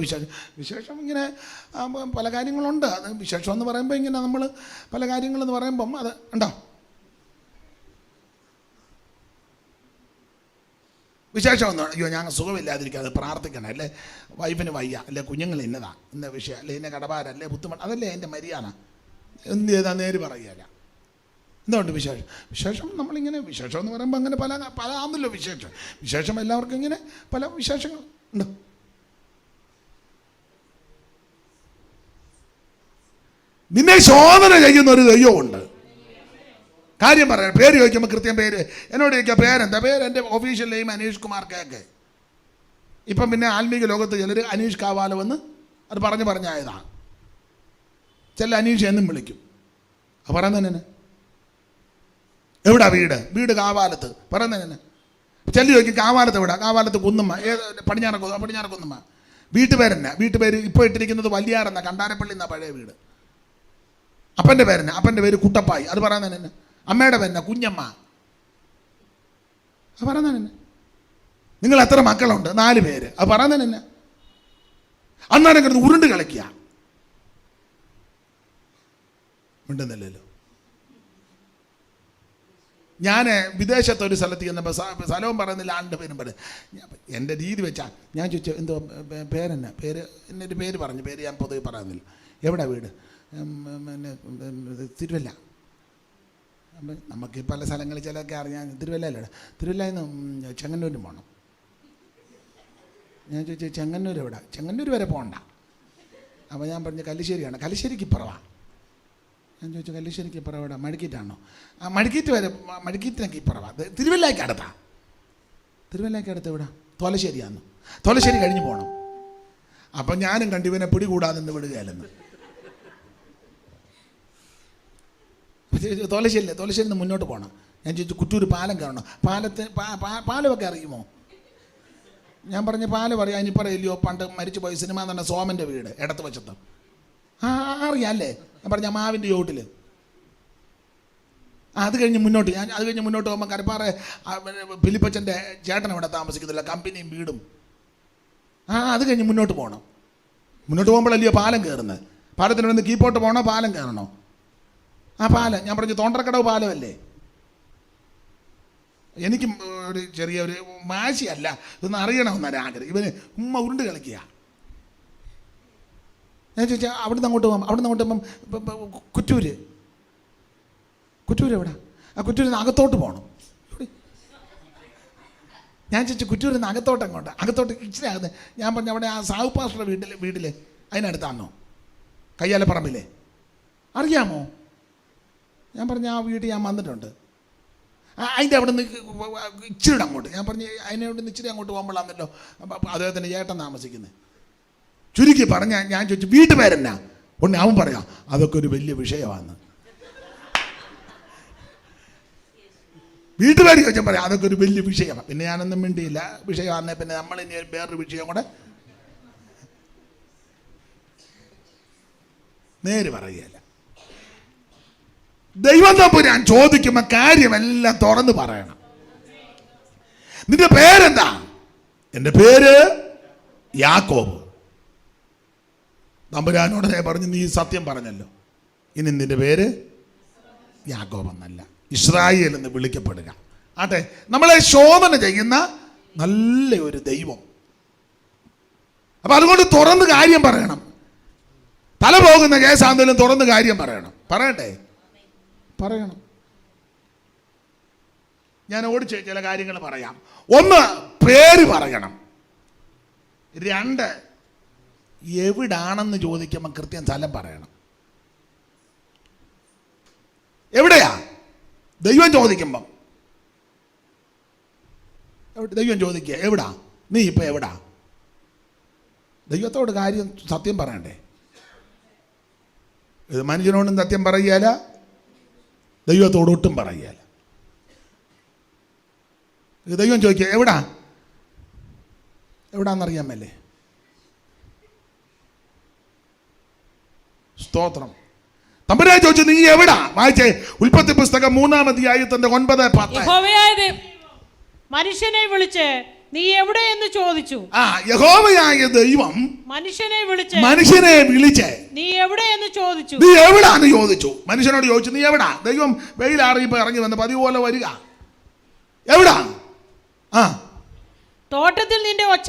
വിശേഷം ഇങ്ങനെ പല കാര്യങ്ങളുണ്ട്. അത് വിശേഷം എന്ന് പറയുമ്പോൾ ഇങ്ങനെ നമ്മൾ പല കാര്യങ്ങളെന്ന് പറയുമ്പം അത് ഉണ്ടോ? വിശേഷം ഒന്നും അയ്യോ ഞാൻ സുഖമില്ലാതിരിക്കാതെ പ്രാർത്ഥിക്കണം, അല്ലേ വൈഫിന് വയ്യ, അല്ലെ കുഞ്ഞുങ്ങൾ ഇന്നതാ, ഇന്ന വിഷയം, അല്ലെ ഇന്ന കടഭാരം, അല്ലേ ബുദ്ധിമുട്ട്, അതല്ലേ എൻ്റെ മര്യാദ. എന്ത് ചെയ്താൽ നേര് പറയുകയല്ല. എന്തുകൊണ്ട്? വിശേഷം നമ്മളിങ്ങനെ വിശേഷം എന്ന് പറയുമ്പോൾ അങ്ങനെ പല ആണല്ലോ വിശേഷം എല്ലാവർക്കും ഇങ്ങനെ പല വിശേഷങ്ങൾ ഉണ്ട്. നിന്നെ ശോധന ചെയ്യുന്ന ഒരു ദൈവമുണ്ട്. കാര്യം പറയാം. പേര് ചോദിക്കുമ്പോൾ കൃത്യം പേര് എന്നോട് ചോദിക്കുക പേരെന്താ? പേര് എൻ്റെ official name Aneesh Kumar cake. ഇപ്പം പിന്നെ ആത്മീക ലോകത്ത് ചിലർ അനീഷ് കാവാലം എന്ന് അത് പറഞ്ഞായതാണ്. ചില അനീഷ് എന്നും വിളിക്കും. അത് പറയുന്നതന്നെ. എവിടാ വീട് കാവാലത്ത്. പറയുന്നതന്നെ. ചില ചോദിക്കും കാവാലത്ത് എവിടാ? കാവാലത്ത് കുന്നുമ്മ. പടിഞ്ഞാറ കുന്നുമ്മ. വീട്ടുപേര് ഇപ്പോൾ ഇട്ടിരിക്കുന്നത് വല്യാറെന്ന കണ്ടാരപ്പള്ളി എന്നാ പഴയ വീട്. അപ്പൻ്റെ പേരെന്നാ? അപ്പൻ്റെ പേര് കുട്ടപ്പായി. അത് പറയുന്നത് തന്നെ. അമ്മയുടെ പേരെന്നാ? കുഞ്ഞമ്മ. അത് പറയുന്നത് തന്നെ. നിങ്ങൾ എത്ര മക്കളുണ്ട്? 4 പേര്. അത് പറയുന്നത് തന്നെ. അന്നേരം കിടന്ന് ഉരുണ്ട് കളിക്കുക. ഉണ്ടെന്നല്ലോ. ഞാൻ വിദേശത്തൊരു സ്ഥലത്ത് ചെന്നപ്പോൾ സ്ഥലവും പറയുന്നില്ല, ആളുടെ പേരും പറയും. എൻ്റെ രീതി വെച്ചാൽ ഞാൻ ചോദിച്ചു എന്തോ പേരെന്നാ? എന്നൊരു പേര് പറഞ്ഞു. പേര് ഞാൻ പൊതുവെ പറയുന്നില്ല. എവിടെ വീട്? പിന്നെ തിരുവല്ല. അപ്പം നമുക്ക് പല സ്ഥലങ്ങളിൽ ചിലതൊക്കെ അറിയാം. തിരുവല്ലല്ലേ? തിരുവല്ലയിൽ നിന്ന് ചെങ്ങന്നൂരും പോകണം. ഞാൻ ചോദിച്ചു ചെങ്ങന്നൂർ എവിടെ? ചെങ്ങന്നൂർ വരെ പോകണ്ട. അപ്പോൾ ഞാൻ പറഞ്ഞു കല്ലിശ്ശേരിയാണ്. കല്ലിശ്ശേരിക്ക് ഇപ്പുറവാണ്. ഞാൻ ചോദിച്ചു കല്ലിശ്ശേരിക്ക് ഇപ്പുറം എവിടെ? മടിക്കീറ്റാണോ? ആ മടിക്കീറ്റ് വരെ, മടിക്കീറ്റിനൊക്കെ ഇപ്പുറവാണ്. തിരുവല്ലയ്ക്ക് അടുത്താണ്. തിരുവല്ലയ്ക്ക് അടുത്ത് എവിടെ? തോലശ്ശേരിയാന്ന്. തോലശ്ശേരി കഴിഞ്ഞ് പോകണം. അപ്പം ഞാനും കണ്ടു ഇവനെ പിടികൂടാതെ നിന്ന് വിടുകയല്ലെന്ന്. തോലശ്ശേരി നിന്ന് മുന്നോട്ട് പോകണം. ഞാൻ ചോദിച്ചു കുറ്റൂർ പാലം കയറണം. പാലമൊക്കെ അറിയുമോ? ഞാൻ പറഞ്ഞ പാലം അറിയാം. ഇനി പറയില്ലയോ പണ്ട് മരിച്ചു പോയ സിനിമ തന്നെ സോമൻ്റെ വീട് ഇടത്ത് വശത്ത്. അറിയാമല്ലേ? ഞാൻ പറഞ്ഞ മാവിൻ്റെ ചോട്ടിൽ. അത് കഴിഞ്ഞ് മുന്നോട്ട് പോകുമ്പോൾ കരപ്പാറ ഫിലിപ്പച്ചൻ്റെ ചേട്ടൻ അവിടെ താമസിക്കുന്നില്ല, കമ്പനിയും വീടും. അത് കഴിഞ്ഞ് മുന്നോട്ട് പോകണം. മുന്നോട്ട് പോകുമ്പോഴല്ലയോ പാലം കയറുന്നത്. പാലത്തിന് വന്ന് കീപ്പോട്ട് പോകണോ പാലം കയറണോ? പാലം ഞാൻ പറഞ്ഞു തോണ്ടറക്കടവ് പാലമല്ലേ. എനിക്കും ഒരു ചെറിയൊരു മാശിയല്ല, ഇതൊന്നും അറിയണമെന്നൊരു ആഗ്രഹം. ഇവന് ഉരുണ്ട് കളിക്കുക. ഞാൻ ചോദിച്ചാൽ അവിടുന്ന് അങ്ങോട്ട് പോകുമ്പം കുറ്റൂര് എവിടെ? കുറ്റൂരിൽ നിന്ന് അകത്തോട്ട് പോകണം. ഞാൻ ചോദിച്ചു കുറ്റൂരിൽ നിന്ന് അകത്തോട്ട് ഇച്ചിരി ആകുന്നത്. ഞാൻ പറഞ്ഞു അവിടെ ആ സാഹു പാസ്റ്ററുടെ വീട്ടിൽ അതിനടുത്താണോ? കയ്യാലപ്പറമ്പില്ലേ, അറിയാമോ? ഞാൻ പറഞ്ഞു ആ വീട്ടിൽ ഞാൻ വന്നിട്ടുണ്ട്. അതിൻ്റെ അവിടെ നിന്ന് ഇച്ചിരി അങ്ങോട്ട്. ഞാൻ പറഞ്ഞു അതിനെ അവിടെ നിന്ന് ഇച്ചിരി അങ്ങോട്ട് പോകുമ്പോഴാണല്ലോ അദ്ദേഹത്തിൻ്റെ ചേട്ടൻ താമസിക്കുന്നത്. ചുരുക്കി പറഞ്ഞാൽ ഞാൻ ചോദിച്ചു വീട്ടുപേരെന്നാ? ഒന്ന് അവൻ പറയാം അതൊക്കെ ഒരു വലിയ വിഷയമാണ്. വീട്ടുപേര് ചോദിച്ചാൽ പറയാം അതൊക്കെ ഒരു വലിയ വിഷയമാണ്. പിന്നെ ഞാനൊന്നും മിണ്ടിയില്ല. വിഷയമാണെന്നേ പിന്നെ നമ്മളിനി വേറൊരു വിഷയം കൂടെ നേര് പറയുകയല്ല. ദൈവം തമ്പുരാൻ ചോദിക്കുമ്പോൾ കാര്യമെല്ലാം തുറന്ന് പറയണം. നിന്റെ പേരെന്താ? എൻ്റെ പേര് യാക്കോബ്. തമ്പുരാനോടനെ പറഞ്ഞു നീ സത്യം പറഞ്ഞല്ലോ, ഇനി നിന്റെ പേര് യാക്കോബ് എന്നല്ല ഇസ്രായേൽ എന്ന് വിളിക്കപ്പെടുക. ആട്ടെ, നമ്മളെ ശോധന ചെയ്യുന്ന നല്ല ഒരു ദൈവം. അപ്പൊ അതുകൊണ്ട് തുറന്ന് കാര്യം പറയണം. തല പോകുന്ന കേസാന്തലും തുറന്ന് കാര്യം പറയട്ടെ. പറയണം. ഞാൻ ഓടിച്ച് ചില കാര്യങ്ങൾ പറയാം. ഒന്ന്, പേര് പറയണം. രണ്ട്, എവിടാണെന്ന് ചോദിക്കുമ്പോൾ കൃത്യം സ്ഥലം പറയണം. എവിടെയാ ദൈവം ചോദിക്കുമ്പം? ദൈവം ചോദിക്കുക എവിടാ? നീ ഇപ്പം എവിടാ? ദൈവത്തോട് കാര്യം സത്യം പറയണ്ടേ? ഇത് മനുഷ്യനോടും സത്യം പറയുകയില്ല, ദൈവത്തോടൊട്ടും പറയുകയില്ല. ദൈവം ചോദിക്കുക എവിടാന്നറിയാമല്ലേ? സ്തോത്രം. തമ്പുരാൻ ചോദിച്ചു നീ എവിടാ? വായിച്ചേ ഉൽപ്പത്തി പുസ്തകം 3-ാം അധ്യായത്തിന്റെ 9-10. മനുഷ്യനെ വിളിച്ച് നീ എവിടെ എന്ന് ചോദിച്ചു. യഹോവയായ ദൈവം മനുഷ്യനെ വിളിച്ച് നീ എവിടെ എന്ന് ചോദിച്ചു. നീ എവിടാന്ന് ചോദിച്ചു. മനുഷ്യനോട് ചോദിച്ചു നീ എവിടാ? ദൈവം വെയിലാറിയപ്പോ ഇറങ്ങി വന്ന് പതിവ് പോലെ വരിക. എവിടാ? തോട്ടത്തിൽ നിന്റെ ഒച്ച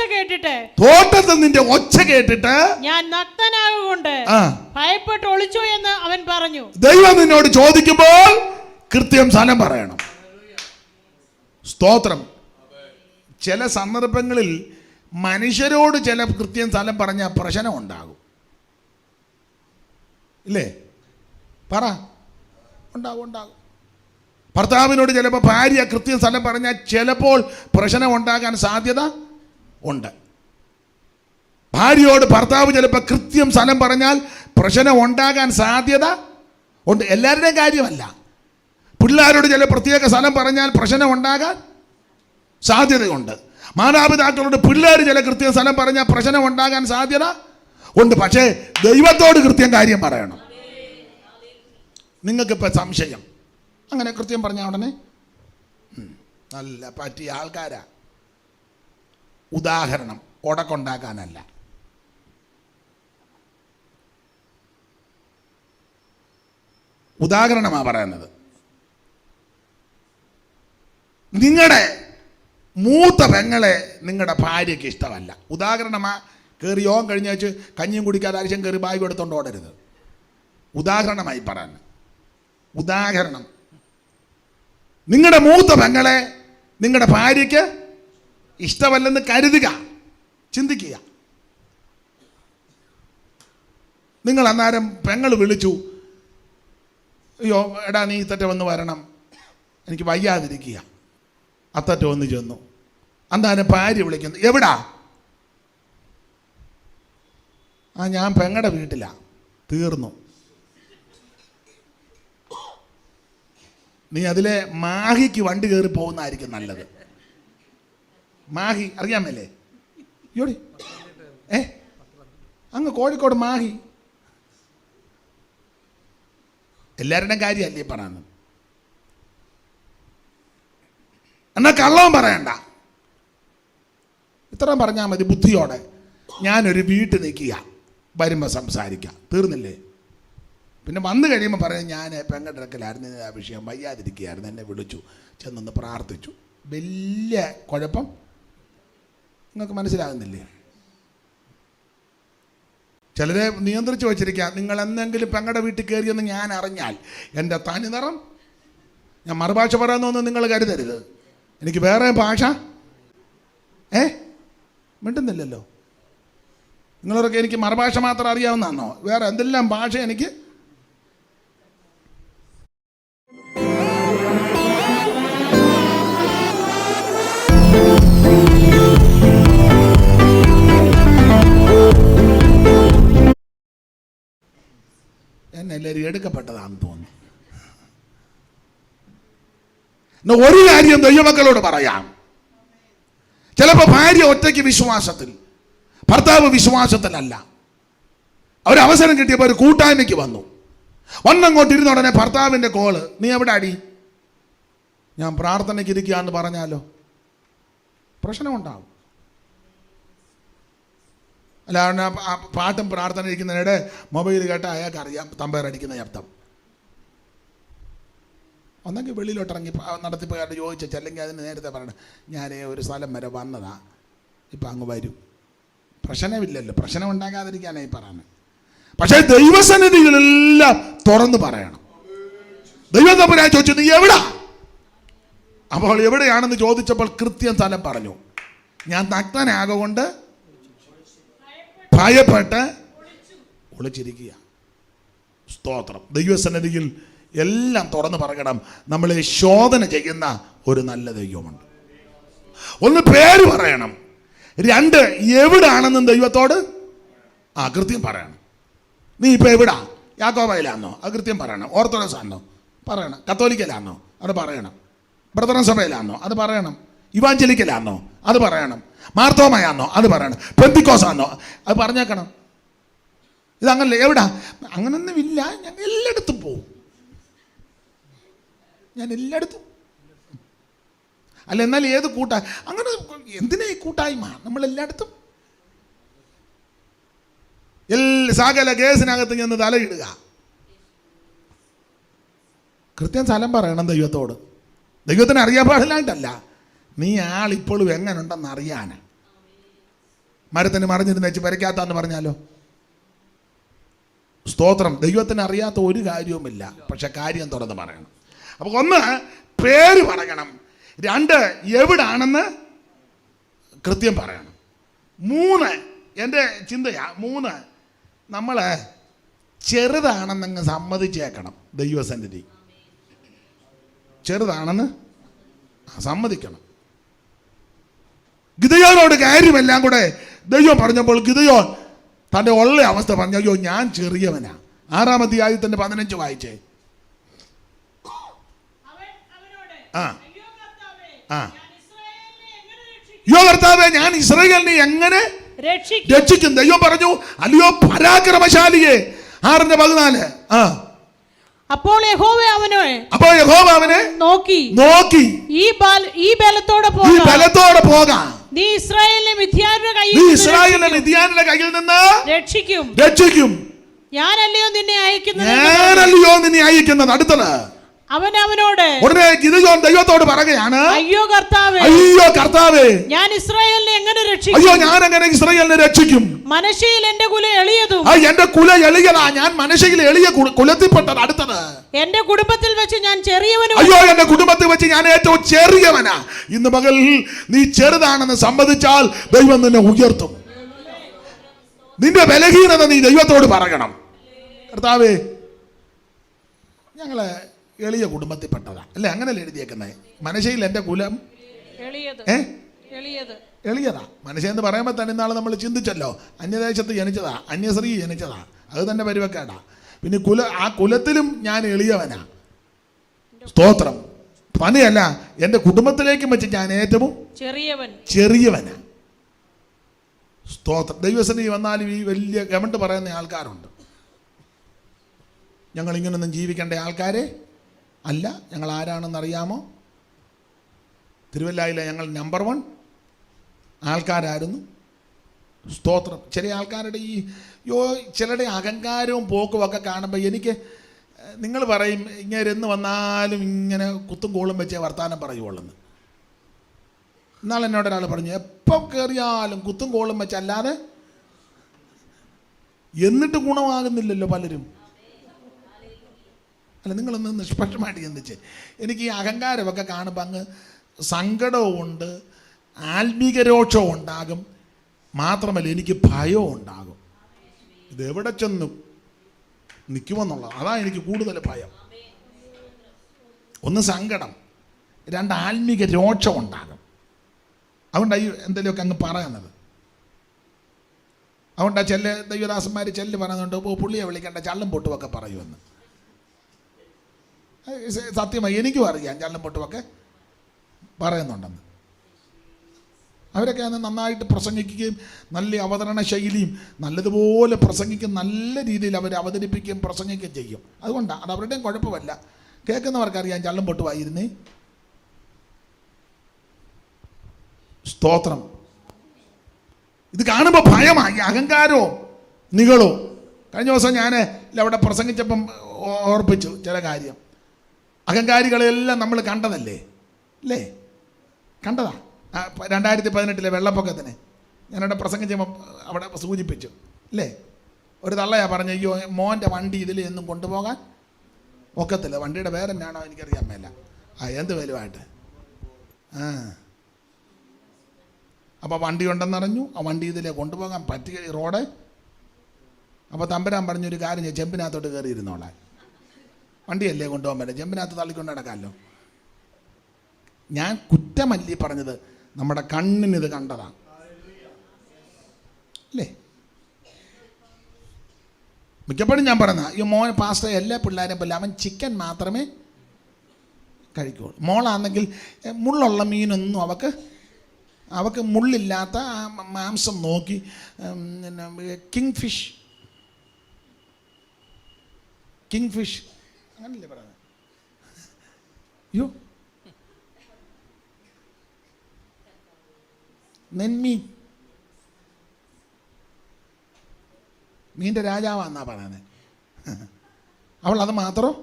കേട്ടിട്ട് ഞാൻ നഗ്നനാകൊണ്ട് ഭയപ്പെട്ട് ഒളിച്ചു എന്ന് അവൻ പറഞ്ഞു. ദൈവം നിന്നോട് ചോദിക്കുമ്പോൾ കൃത്യം സ്ഥലം പറയണം. സ്തോത്രം. ചില സന്ദർഭങ്ങളിൽ മനുഷ്യരോട് ചില കൃത്യം സ്ഥലം പറഞ്ഞാൽ പ്രശ്നം ഉണ്ടാകും. ഇല്ലേ? പറ. ഉണ്ടാകും. ഭർത്താവിനോട് ചിലപ്പോൾ ഭാര്യ കൃത്യം സ്ഥലം പറഞ്ഞാൽ ചിലപ്പോൾ പ്രശ്നം ഉണ്ടാകാൻ സാധ്യത ഉണ്ട്. ഭാര്യയോട് ഭർത്താവ് ചിലപ്പോൾ കൃത്യം സ്ഥലം പറഞ്ഞാൽ പ്രശ്നം ഉണ്ടാകാൻ സാധ്യത ഉണ്ട്. എല്ലാവരുടെയും കാര്യമല്ല. പിള്ളേരോട് ചില പ്രത്യേക സ്ഥലം പറഞ്ഞാൽ പ്രശ്നം ഉണ്ടാകാൻ സാധ്യതയുണ്ട്. മാതാപിതാക്കളോട് പിള്ളേർ ചില കൃത്യം സ്ഥലം പറഞ്ഞാൽ പ്രശ്നം ഉണ്ടാകാൻ സാധ്യത ഉണ്ട്. പക്ഷേ ദൈവത്തോട് കൃത്യം കാര്യം പറയണം. നിങ്ങൾക്കിപ്പോൾ സംശയം, അങ്ങനെ കൃത്യം പറഞ്ഞ ഉടനെ നല്ല പറ്റിയ ആൾക്കാരാ. ഉദാഹരണം ഉടക്കുണ്ടാക്കാനല്ല. ഉദാഹരണമാണ് പറയുന്നത്. നിങ്ങളുടെ മൂത്ത പെങ്ങളെ നിങ്ങളുടെ ഭാര്യയ്ക്ക് ഇഷ്ടമല്ല. ഉദാഹരണമാ. കയറി യോഗം കഴിഞ്ഞ വെച്ച് കഞ്ഞിയും കുടിക്കാതെ ആവശ്യം കയറി ബാഗ് എടുത്തോണ്ട് ഓടരുത്. ഉദാഹരണമായി പറയാൻ. ഉദാഹരണം. നിങ്ങളുടെ മൂത്ത പെങ്ങളെ നിങ്ങളുടെ ഭാര്യയ്ക്ക് ഇഷ്ടമല്ലെന്ന് കരുതുക, ചിന്തിക്കുക. നിങ്ങൾ അന്നേരം പെങ്ങൾ വിളിച്ചു, അയ്യോ എടാ നീ ഇത്തറ്റ വന്ന് വരണം, എനിക്ക് വയ്യാതിരിക്കുക. അത്തറ്റ വന്ന് ചെന്നു. അന്നേരം ഭാര്യ വിളിക്കുന്നു, എവിടാ? ഞാൻ പെങ്ങളുടെ വീട്ടിലാ. തീർന്നു. നീ അതിലെ മാഹിക്ക് വണ്ടി കയറി പോകുന്നതായിരിക്കും നല്ലത്. മാഹി അറിയാമല്ലേ? യോടി അങ്ങ് കോഴിക്കോട് മാഹി എല്ലാവരുടെയും കാര്യമല്ലേ പറയുന്നത്. എന്നാൽ കള്ളവും പറയണ്ട. ഇത്രയും പറഞ്ഞാൽ മതി ബുദ്ധിയോടെ. ഞാനൊരു വീട്ടിൽ നിൽക്കുക, വരുമ്പോൾ സംസാരിക്കാം, തീർന്നില്ലേ? പിന്നെ വന്നു കഴിയുമ്പോൾ പറയാം ഞാൻ പെങ്കടക്കലായിരുന്നു, ആ വിഷയം വയ്യാതിരിക്കുകയായിരുന്നു, എന്നെ വിളിച്ചു, ചെന്നൊന്ന് പ്രാർത്ഥിച്ചു. വലിയ കുഴപ്പം നിങ്ങൾക്ക് മനസ്സിലാകുന്നില്ലേ? ചിലരെ നിയന്ത്രിച്ച് വച്ചിരിക്കുക. നിങ്ങൾ എന്തെങ്കിലും പെങ്ങടെ വീട്ടിൽ കയറിയെന്ന് ഞാൻ അറിഞ്ഞാൽ എൻ്റെ തനി നിറം, ഞാൻ മറുഭാഷ പറയാമെന്നൊന്നും നിങ്ങൾ കരുതരുത്. എനിക്ക് വേറെ ഭാഷ മിണ്ടുന്നില്ലല്ലോ. നിങ്ങളൊക്കെ എനിക്ക് മറുഭാഷ മാത്രം അറിയാവുന്നതാണോ? വേറെ എന്തെല്ലാം ഭാഷ എനിക്ക് എല്ലാവരും എടുക്കപ്പെട്ടതാണെന്ന് തോന്നുന്നു. ഒരു കാര്യം ദൈവമക്കളോട് പറയാം. ചിലപ്പോൾ ഭാര്യ ഒറ്റയ്ക്ക് വിശ്വാസത്തിൽ, ഭർത്താവ് വിശ്വാസത്തിലല്ല. അവരവസരം കിട്ടിയപ്പോൾ ഒരു കൂട്ടായ്മയ്ക്ക് വന്നങ്ങോട്ട് ഇരുന്ന ഉടനെ ഭർത്താവിൻ്റെ കോള്, നീ എവിടെ അടി? ഞാൻ പ്രാർത്ഥനയ്ക്ക് ഇരിക്കുകയാണെന്ന് പറഞ്ഞാലോ പ്രശ്നമുണ്ടാവും. അല്ല, പാട്ടും പ്രാർത്ഥന ഇരിക്കുന്നതിനിടെ മൊബൈൽ കേട്ട അയാൾക്ക് അറിയാം തമ്പേറടിക്കുന്ന ശബ്ദം. ഒന്നെങ്കിൽ വെളിയിലോട്ടിറങ്ങി നടത്തിപ്പുകാരോട് ചോദിച്ചു, അല്ലെങ്കിൽ അതിന് നേരത്തെ പറയണം, ഞാൻ ഒരു സ്ഥലം വരെ വന്നതാ, ഇപ്പം അങ്ങ് വരും. പ്രശ്നമില്ലല്ലോ, പ്രശ്നം ഉണ്ടാകാതിരിക്കാനായി പറയുന്നത്. പക്ഷേ ദൈവസന്നിധികളെല്ലാം തുറന്ന് പറയണം. ദൈവം തമ്പുരാൻ ചോദിച്ചു, നീ എവിടാ? അപ്പോൾ എവിടെയാണെന്ന് ചോദിച്ചപ്പോൾ കൃത്യം സ്ഥലം പറഞ്ഞു. ഞാൻ നഗ്നനാകൊണ്ട് ഭയപ്പെട്ട് ഒളിച്ചിരിക്കുക. സ്തോത്രം. ദൈവസന്നിധിയിൽ എല്ലാം തുറന്ന് പറയണം. നമ്മളെ ശോധന ചെയ്യുന്ന ഒരു നല്ല ദൈവമുണ്ട്. ഒന്ന് പേര് പറയണം. രണ്ട്, എവിടാണെന്നും ദൈവത്തോട് കൃത്യം പറയണം. നീ ഇപ്പം എവിടാ? യാക്കോബയിലാണോ? അത് കൃത്യം പറയണം. ഓർത്തഡോക്സ് ആണോ? പറയണം. കത്തോലിക്കലാണോ? അത് പറയണം. ബ്രദറൻ സഭയിലാണോ? അത് പറയണം. ഇവാഞ്ചലിക്കലാണോ? അത് പറയണം. മാർത്തോമയാണോ? അത് പറയണം. പെന്തിക്കോസാണോ? അത് പറഞ്ഞേക്കണം. ഇതങ്ങനല്ലേ? എവിടാ? അങ്ങനൊന്നും ഇല്ല, ഞാൻ എല്ലായിടത്തും പോവും, ഞാൻ എല്ലായിടത്തും. അല്ല, എന്നാൽ ഏത് അങ്ങനെ എന്തിനാ ഈ കൂട്ടായ്മ? നമ്മൾ എല്ലായിടത്തും സകല കേസിനകത്ത് ചെന്ന് തലയിടുക. കൃത്യം സ്ഥലം പറയണം ദൈവത്തോട്. ദൈവത്തിന് അറിയാൻ പാടില്ലായിട്ടല്ല, നീ ആളിപ്പോഴും എങ്ങനെയുണ്ടെന്ന് അറിയാനാ. മരത്തിന് മറിഞ്ഞിരുന്ന് വെച്ച് വരയ്ക്കാത്താന്ന് പറഞ്ഞാലോ? സ്തോത്രം. ദൈവത്തിന് അറിയാത്ത ഒരു കാര്യവുമില്ല, പക്ഷെ കാര്യം തുറന്ന് പറയണം. അപ്പോൾ ഒന്ന്, പേര് പറയണം. രണ്ട്, എവിടാണെന്ന് കൃത്യം പറയണം. മൂന്ന്, എൻ്റെ ചിന്തയാ, മൂന്ന്, നമ്മൾ ചെറുതാണെന്നങ്ങ് സമ്മതിച്ചേക്കണം. ദൈവസന്നിധി ചെറുതാണെന്ന് സമ്മതിക്കണം. ഗിദെയോനോട് കാര്യമെല്ലാം കൂടെ ദൈവം പറഞ്ഞപ്പോൾ ഗിദെയോൻ തൻ്റെ ഉള്ള അവസ്ഥ പറഞ്ഞു, അയ്യോ ഞാൻ ചെറിയവനാ. 6-ാം അധ്യായത്തിന്റെ 15 വായിച്ചേ. യോ കർത്താവേ, ഞാൻ ഇസ്രായേലിനെ എങ്ങനെ രക്ഷിക്കും? ദൈവം പറഞ്ഞു, അല്ലയോ പരാക്രമശാലിയെ. 6:14. അപ്പോൾ യഹോവ അവനെ നോക്കി ഈ ബലത്തോടെ പോകാം, നീ ഇസ്രായേലിനെ മിദ്യാന്റെ കയ്യിൽ നിന്ന് രക്ഷിക്കും. ഞാനല്ലയോ നിന്നെ അയക്കുന്നത്. അടുത്തത്, ഉടനെ ഗിദെയോൻ ദൈവത്തോട് പറയുകയാണ്, അയ്യോ കർത്താവേ, ഞാൻ ഇസ്രായേലിനെ എങ്ങനെ രക്ഷിക്കും? അയ്യോ, ഞാൻ എങ്ങനെ ഇസ്രായേലിനെ രക്ഷിക്കും? മനശ്ശയിൽ എന്റെ കുല എളിയതും. എന്റെ കുല എളിയതാ, ഞാൻ മനശ്ശയിൽ എളിയ കുലത്തിൽപ്പെട്ടത്. അടുത്തത്, എന്റെ കുടുംബത്തിൽ വെച്ച് ഞാൻ ചെറിയവനും. അയ്യോ, എന്റെ കുടുംബത്തിൽ വെച്ച് ഞാൻ ഏറ്റവും ചെറിയവനാ. ഇന്ന് പകൽ നീ ചെറുതാണെന്ന് സമ്മതിച്ചാൽ ദൈവം നിന്നെ ഉയർത്തും. നിന്റെ ബലഹീനത നീ ദൈവത്തോട് പറയണം. കർത്താവേ, ഞങ്ങളെ എളിയ കുടുംബത്തിൽപ്പെട്ടതാ, അല്ലേ? അങ്ങനല്ലേ എഴുതിയേക്കുന്നത്? മനശ്ശയിൽ എൻ്റെ കുലം എളിയതാ. മനശ്ശയെന്ന് പറയുമ്പോൾ തന്നെ ഇന്നാൾ നമ്മൾ ചിന്തിച്ചല്ലോ, അന്യദേശത്ത് ജനിച്ചതാ, അന്യസ്ത്രീ ജനിച്ചതാ, അത് തന്നെ പരിവക്കേടാ. പിന്നെ ആ കുലത്തിലും ഞാൻ എളിയവനാ. സ്തോത്രം. പനിയല്ല, എൻ്റെ കുടുംബത്തിലേക്കും വെച്ച് ഞാൻ ഏറ്റവും ചെറിയവനാ. സ്തോത്രം. ദൈവസന്നിധി വന്നാലും ഈ വലിയ ഗവൺമെന്റ് പറയുന്ന ആൾക്കാരുണ്ട്. ഞങ്ങൾ ഇങ്ങനൊന്നും ജീവിക്കേണ്ട ആൾക്കാരെ അല്ല. ഞങ്ങൾ ആരാണെന്നറിയാമോ? തിരുവല്ലായിലെ ഞങ്ങൾ നമ്പർ 1 ആൾക്കാരായിരുന്നു. സ്തോത്രം. ചില ആൾക്കാരുടെ ചിലരുടെ അഹങ്കാരവും പോക്കും ഒക്കെ കാണുമ്പോൾ എനിക്ക്, നിങ്ങൾ പറയും ഇങ്ങനെ എന്ന് വന്നാലും ഇങ്ങനെ കുത്തും കോളും വെച്ചേ വർത്താനം പറയുള്ളെന്ന്. എന്നാൽ എന്നോട് ഒരാൾ പറഞ്ഞു, എപ്പോൾ കയറിയാലും കുത്തും കോളും വെച്ചല്ലാതെ എന്നിട്ട് ഗുണമാകുന്നില്ലല്ലോ പലരും. അല്ല, നിങ്ങളൊന്ന് നിഷ്പക്ഷമായിട്ട് ചിന്തിച്ച്. എനിക്ക് ഈ അഹങ്കാരമൊക്കെ കാണുമ്പോൾ അങ്ങ് സങ്കടവും ഉണ്ട്, ആത്മീക രോക്ഷവും ഉണ്ടാകും, മാത്രമല്ല എനിക്ക് ഭയവും ഉണ്ടാകും. ഇതെവിടെ ചെന്ന് നിൽക്കുമെന്നുള്ളത്, അതാണ് എനിക്ക് കൂടുതൽ ഭയം. ഒന്ന് സങ്കടം, 2 ആത്മീക രോക്ഷം ഉണ്ടാകും. അതുകൊണ്ടാണ് ഈ എന്തെങ്കിലുമൊക്കെ അങ്ങ് പറയുന്നത്. അതുകൊണ്ടാണ് ചില ദൈവദാസന്മാർ ചെല്ല് പറയുന്നുണ്ട്, പുള്ളിയെ വിളിക്കേണ്ട ചള്ളും പൊട്ടുമൊക്കെ പറയുമെന്ന്. സത്യമായി എനിക്കും അറിയാം, ചള്ളും പൊട്ടുമൊക്കെ പറയുന്നുണ്ടെന്ന്. അവരൊക്കെ അന്ന് നന്നായിട്ട് പ്രസംഗിക്കുകയും നല്ല അവതരണ ശൈലിയും നല്ലതുപോലെ പ്രസംഗിക്കും, നല്ല രീതിയിൽ അവർ അവതരിപ്പിക്കുകയും പ്രസംഗിക്കുകയും ചെയ്യും. അതുകൊണ്ടാണ്, അത് അവരുടെയും കുഴപ്പമല്ല. കേൾക്കുന്നവർക്കറിയാം ചള്ളും പൊട്ടുമായിരുന്നേ. സ്തോത്രം. ഇത് കാണുമ്പോൾ ഭയമായി, അഹങ്കാരവും നികളവും. കഴിഞ്ഞ ദിവസം ഞാൻ അവിടെ പ്രസംഗിച്ചപ്പം ഓർപ്പിച്ചു ചില കാര്യം. അഹങ്കാരികളെല്ലാം നമ്മൾ കണ്ടതല്ലേ, അല്ലേ? കണ്ടതാ 2018 വെള്ളപ്പൊക്കത്തിന് ഞാനവിടെ പ്രസംഗിച്ചപ്പോൾ അവിടെ സൂചിപ്പിച്ചു, അല്ലേ? ഒരു തള്ളയാ പറഞ്ഞ, അയ്യോ മോൻ്റെ വണ്ടി ഇതിൽ എന്നും കൊണ്ടുപോകാൻ ഒക്കത്തില്ല. വണ്ടിയുടെ പേരെന്നാണോ എനിക്കറിയാൻ മേല, എന്ത് വലുതായിട്ട്. അപ്പോൾ വണ്ടി ഉണ്ടെന്നറിഞ്ഞു, ആ വണ്ടി ഇതിലേ കൊണ്ടുപോകാൻ പറ്റിയ റോഡ്. അപ്പോൾ തമ്പുരാൻ പറഞ്ഞൊരു കാര്യം, ചെമ്പിനകത്തോട്ട് കയറിയിരുന്നോളാൻ. വണ്ടിയല്ലേ കൊണ്ടുപോകാൻ പറ്റില്ല, ചെമ്പിനകത്ത് തള്ളിക്കൊണ്ട് നടക്കാമല്ലോ. ഞാൻ കുറ്റമല്ലി പറഞ്ഞത്, നമ്മുടെ കണ്ണിനിത് കണ്ടതാണ്, അല്ലേ? മിക്കപ്പോഴും ഞാൻ പറയുന്ന, ഈ മോൻ പാസ്റ്റർ എല്ലാ പിള്ളേരും പോലെ അവൻ ചിക്കൻ മാത്രമേ കഴിക്കുള്ളൂ. മോളാണെങ്കിൽ മുള്ളുള്ള മീനൊന്നും അവക്ക് മുള്ളില്ലാത്ത മാംസം നോക്കി, കിങ് ഫിഷ് അങ്ങനല്ലേ പറയുന്നത്? അയ്യോ, നെന്മീൻ, മീൻ്റെ രാജാവാന്നാ പറയുന്നത്. അവൾ അത് മാത്രം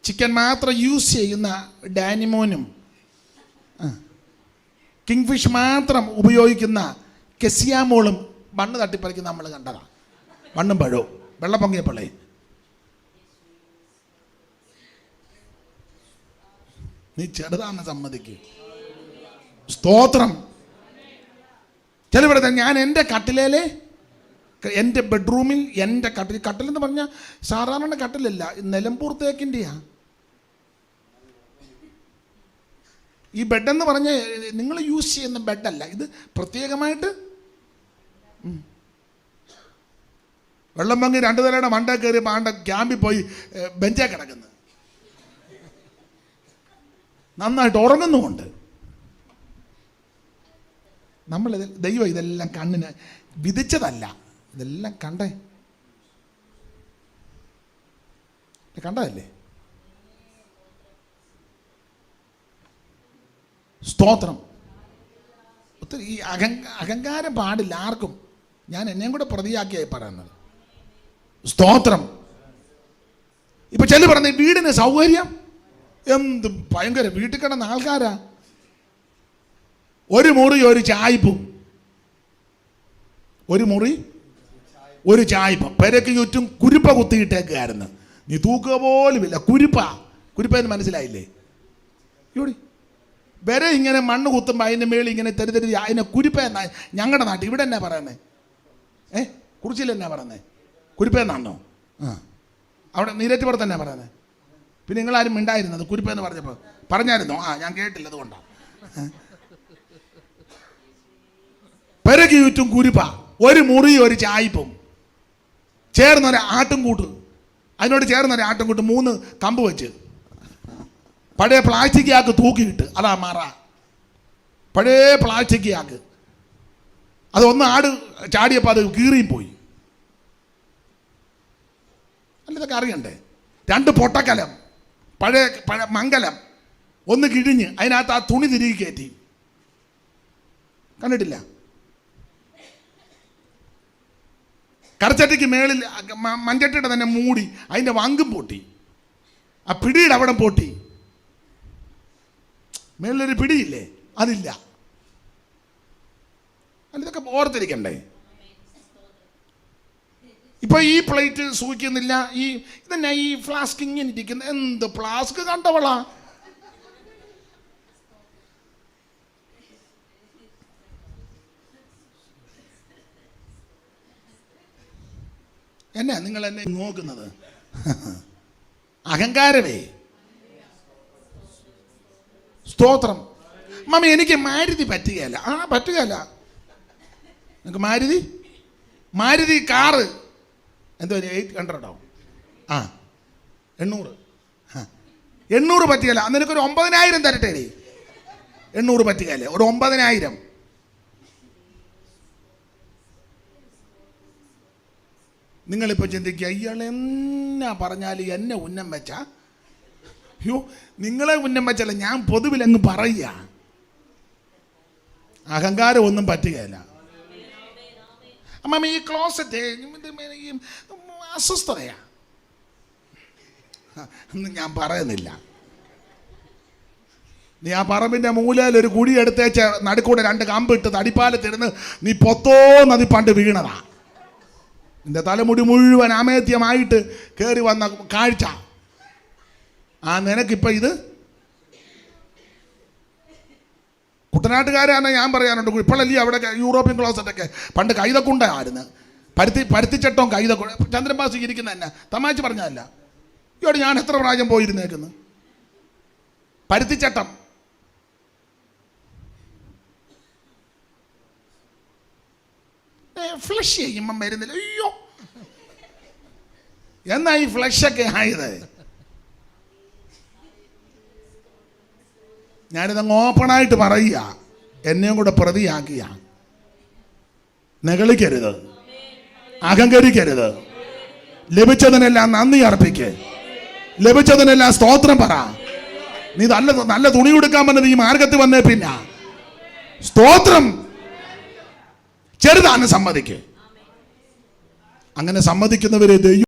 ചിക്കൻ മാത്രം യൂസ് ചെയ്യുന്ന ഡാനിമോനും കിങ് ഫിഷ് മാത്രം ഉപയോഗിക്കുന്ന കെസിയാമോളും മണ്ണ് തട്ടിപ്പറിക്കുന്ന നമ്മൾ കണ്ടതാണ്. മണ്ണും പഴവും വെള്ളപ്പൊങ്ങിയപ്പോളേ. നീ ചെറുതാണെന്ന് സമ്മതിക്കുക. സ്തോത്രം. ചിലവിടെ ഞാൻ എൻ്റെ കട്ടിലേലെ, എൻ്റെ ബെഡ്റൂമിൽ എൻ്റെ കട്ടിലെന്ന് പറഞ്ഞാൽ സാധാരണ കട്ടിലല്ല, നിലമ്പൂർ തേക്കിൻ്റെയാ ഈ ബെഡെന്ന് പറഞ്ഞ നിങ്ങൾ യൂസ് ചെയ്യുന്ന ബെഡല്ല ഇത്. പ്രത്യേകമായിട്ട് വെള്ളം പൊങ്ങി 2 നിലയുടെ മണ്ട കയറി പാണ്ട ക്യാമ്പിൽ പോയി ബെഞ്ചേ കിടക്കുന്നു, നന്നായിട്ട് ഉറങ്ങുന്നുമുണ്ട്. നമ്മളിത് ദൈവം ഇതെല്ലാം കണ്ണിന് വിധിച്ചതല്ല, ഇതെല്ലാം കണ്ടതല്ലേ? സ്തോത്രം. ഒത്തിരി ഈ അഹങ്കാരം പാടില്ല ആർക്കും. ഞാൻ എന്നെയും കൂടെ പ്രതിയാക്കിയായി പറയുന്നത്. സ്തോത്രം. ഇപ്പൊ ചില പറഞ്ഞ വീടിന് സൗകര്യം എന്ത് ഭയങ്കര, വീട്ടിൽ കിടന്ന ആൾക്കാരാ. ഒരു മുറി ഒരു ചായ്പും, ഒരു മുറി ഒരു ചായ്പും, പെരക്ക് ചുറ്റും കുരുപ്പ കുത്തിയിട്ടേക്കായിരുന്നു. നീ തൂക്കുക പോലുമില്ല. കുരുപ്പയെന്ന് മനസ്സിലായില്ലേ? ഇവിടെ വരെ ഇങ്ങനെ മണ്ണ് കുത്തുമ്പോൾ അതിൻ്റെ മേളിൽ ഇങ്ങനെ തെരുതെരി, അതിനെ കുരുപ്പയെന്നാ ഞങ്ങളുടെ നാട്ടിൽ. ഇവിടെ എന്നാ പറയുന്നത്? കുറിച്ചിൽ എന്നാ പറയുന്നത്? കുരുപ്പയെന്നാണോ? അവിടെ നീരറ്റുപുറത്ത് തന്നെ പറയുന്നത്. പിന്നെ നിങ്ങളാരും മിണ്ടായിരുന്നത് കുരുപ്പയെന്ന് പറഞ്ഞപ്പോൾ പറഞ്ഞായിരുന്നോ? ഞാൻ കേട്ടില്ല, അതുകൊണ്ടാണ്. പെരക്ക് ചുറ്റും കുരുപ്പ, ഒരു മുറി ഒരു ചായ്പും, ചേർന്നൊരു ആട്ടുംകൂട്ട്, അതിനോട് ചേർന്നൊരു ആട്ടുംകൂട്ട് 3 കമ്പ് വെച്ച് പഴയ പ്ലാസ്റ്റിക് ആക്ക് തൂക്കിയിട്ട്, അതാ മറ. പഴയ പ്ലാസ്റ്റിക് ആക്ക്, അതൊന്ന് ആട് ചാടിയപ്പോൾ അത് കീറിയും പോയി. ഇതൊക്കെ അറിയണ്ടേ? 2 പൊട്ടക്കലം, പഴയ മംഗലം, ഒന്ന് കിഴിഞ്ഞ് അതിനകത്ത് ആ തുണി തിരികെ കയറ്റി. കണ്ടിട്ടില്ല? കറച്ചട്ടിക്ക് മേളിൽ മഞ്ചട്ടിയുടെ തന്നെ മൂടി, അതിൻ്റെ വങ്കും പൊട്ടി, ആ പിടിയുടെ അവിടെ പൊട്ടി. മേളിലൊരു പിടിയില്ലേ, അതില്ല. ഇതൊക്കെ ഓർത്തിരിക്കണ്ടേ? ഇപ്പൊ ഈ പ്ലേറ്റ് സൂക്ഷിക്കുന്നില്ല. ഇതന്നെ ഈ ഫ്ലാസ്ക് ഇങ്ങനെ ഇരിക്കുന്ന, എന്ത് ഫ്ലാസ്ക് കണ്ടവളാ? എന്നാ നിങ്ങൾ എന്നെ നോക്കുന്നത്? അഹങ്കാരമേ. സ്തോത്രം. മമ്മി എനിക്ക് മാരുതി പറ്റുകയല്ല. പറ്റുകയല്ല. നിങ്ങൾക്ക് മാരുതി കാറ് എന്തോ 800 800 പറ്റുകയല്ല. അന്ന് എനിക്കൊരു 9000 തരട്ടെ. 800 പറ്റുകയല്ലേ? ഒരു 9000. നിങ്ങളിപ്പോൾ ചിന്തിക്കുക, ഇയാൾ എന്നാ പറഞ്ഞാൽ എന്നെ ഉന്നം വെച്ചാ? അയ്യോ, നിങ്ങളെ ഉന്നം വെച്ചല്ല, ഞാൻ പൊതുവിൽ അങ്ങ് പറയുക. അഹങ്കാരം ഒന്നും പറ്റുകയില്ല. അമ്മ ഈ ക്ലോസറ്റ് അസ്വസ്ഥതയാ, ഒന്നും ഞാൻ പറയുന്നില്ല. നീ ആ പറമ്പിൻ്റെ മൂലയിൽ ഒരു കുഴി എടുത്തേച്ച് നടുക്കൂടെ 2 കമ്പിട്ട് തടിപ്പാലത്തിരുന്ന് നീ പൊത്തോന്നതി പണ്ട് വീണതാ. നിന്റെ തലമുടി മുഴുവൻ അമേദ്യമായിട്ട് കയറി വന്ന കാഴ്ച. നിനക്കിപ്പോൾ ഇത് കുട്ടനാട്ടുകാരാണ്. ഞാൻ പറയാനുണ്ട്, ഇപ്പോഴല്ലേ അവിടെ യൂറോപ്യൻ ക്ലോസറ്റൊക്കെ പണ്ട് കൈതക്കുണ്ടായിരുന്നു. പരുത്തിച്ചട്ടവും കൈതക്കുണ്ട. ചന്ദ്രൻബാസ് ഇരിക്കുന്ന തന്നെ തമാശ പറഞ്ഞതല്ല. ഇവിടെ ഞാൻ എത്ര പ്രാവശ്യം പോയിരുന്നേക്കുന്നു. പരുത്തിച്ചട്ടം ഫ്ലഷ് ചെയ്യുമ്പം വരുന്നില്ല. അയ്യോ, എന്നാ ഈ ഫ്ലഷൊക്കെ ആയത്? ഞാനിതങ്ങ് ഓപ്പണായിട്ട് പറയുക, എന്നെയും കൂടെ പ്രതിയാക്കിയ. നെകളിക്കരുത്, അഹങ്കരിക്കരുത്. ലഭിച്ചതിനെല്ലാം നന്ദി അർപ്പിക്ക്, ലഭിച്ചതിനെല്ലാം സ്തോത്രം പറ. നീ നല്ല തുണി കൊടുക്കാൻ പറഞ്ഞത് ഈ മാർഗത്തിൽ വന്നേ പിന്നെ സ്തോത്രം. ചെറുതാണ് സമ്മതിക്ക്. അങ്ങനെ സമ്മതിക്കുന്നവരെ ദൈവം